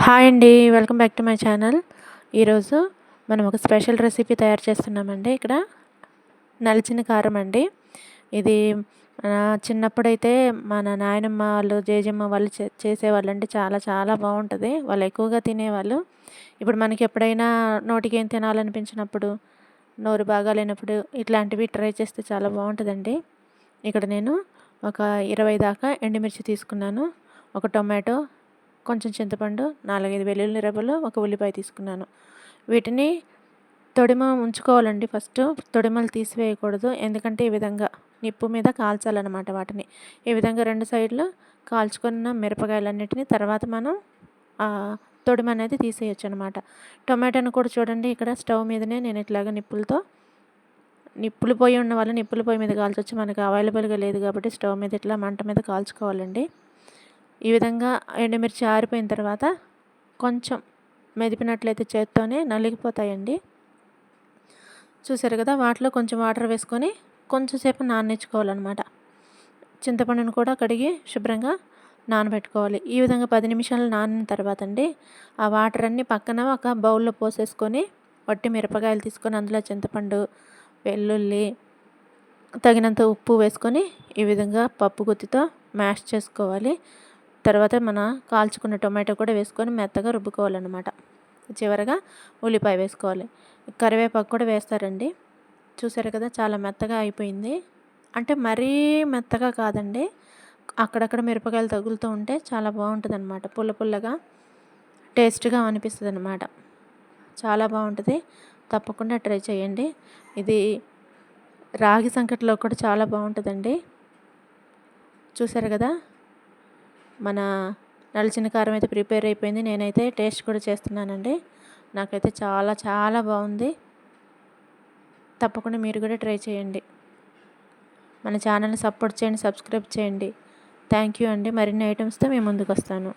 Hi అండి. Welcome back to my channel. ఈరోజు మనం ఒక స్పెషల్ రెసిపీ తయారు చేస్తున్నామండి. ఇక్కడ నలిచిన కారం అండి. ఇది చిన్నప్పుడైతే మన నాయనమ్మ వాళ్ళు, జేజమ్మ వాళ్ళు చేసేవాళ్ళండి. చాలా చాలా బాగుంటుంది. వాళ్ళు ఎక్కువగా తినేవాళ్ళు. ఇప్పుడు మనకి ఎప్పుడైనా నోటికి ఏం తినాలనిపించినప్పుడు, నోరు బాగాలేనప్పుడు ఇట్లాంటివి ట్రై చేస్తే చాలా బాగుంటుందండి. ఇక్కడ నేను ఒక 20 దాకా ఎండుమిర్చి తీసుకున్నాను. ఒక టొమాటో, కొంచెం చింతపండు, 4, 5 వెల్లుల్లి రెబ్బలు, ఒక ఉల్లిపాయ తీసుకున్నాను. వీటిని తొడిమ ఉంచుకోవాలండి. ఫస్ట్ తొడిమలు తీసివేయకూడదు. ఎందుకంటే ఈ విధంగా నిప్పు మీద కాల్చాలన్నమాట వాటిని. ఈ విధంగా 2 సైడ్లు కాల్చుకున్న మిరపకాయలన్నిటిని తర్వాత మనం తొడిమ అనేది తీసేయచ్చు అనమాట. టొమాటోని కూడా చూడండి, ఇక్కడ స్టవ్ మీదనే నేను ఇట్లాగ నిప్పులు పొయ్యి ఉన్న వాళ్ళు నిప్పుల పొయ్యి మీద కాల్చొచ్చు. మనకు అవైలబుల్గా లేదు కాబట్టి స్టవ్ మీద ఇట్లా మంట మీద కాల్చుకోవాలండి. ఈ విధంగా ఎండుమిర్చి ఆరిపోయిన తర్వాత కొంచెం మెదిపినట్లయితే చేత్తోనే నలిగిపోతాయండి. చూసారు కదా, వాటిలో కొంచెం వాటర్ వేసుకొని కొంచెం సేపు నాననిచ్చుకోవాలన్నమాట. చింతపండును కూడా కడిగి శుభ్రంగా నానబెట్టుకోవాలి. ఈ విధంగా 10 నిమిషాలు నానిన తర్వాత అండి, ఆ వాటర్ అన్నీ పక్కన ఒక బౌల్లో పోసేసుకొని వట్టి మిరపకాయలు తీసుకొని అందులో చింతపండు, వెల్లుల్లి, తగినంత ఉప్పు వేసుకొని ఈ విధంగా పప్పు గుత్తితో మ్యాష్ చేసుకోవాలి. తర్వాత మన కాల్చుకున్న టొమాటో కూడా వేసుకొని మెత్తగా రుబ్బుకోవాలన్నమాట. చివరగా ఉల్లిపాయ వేసుకోవాలి. కరివేపాకు కూడా వేస్తారండి. చూసారు కదా, చాలా మెత్తగా అయిపోయింది. అంటే మరీ మెత్తగా కాదండి, అక్కడక్కడ మిరపకాయలు తగులుతూ ఉంటే చాలా బాగుంటుందన్నమాట. పుల్ల పుల్లగా టేస్ట్గా అనిపిస్తుంది అన్నమాట. చాలా బాగుంటుంది. తప్పకుండా ట్రై చేయండి. ఇది రాగి సంకటిలో కూడా చాలా బాగుంటుందండి. చూసారు కదా, మన నలిచిన కారం అయితే ప్రిపేర్ అయిపోయింది. నేనైతే టేస్ట్ కూడా చేస్తున్నానండి. నాకైతే చాలా చాలా బాగుంది. తప్పకుండా మీరు కూడా ట్రై చేయండి. మన ఛానల్ని సపోర్ట్ చేయండి, సబ్స్క్రైబ్ చేయండి. థ్యాంక్ యూ అండి. మరిన్ని ఐటమ్స్తో మేము ముందుకు వస్తాను.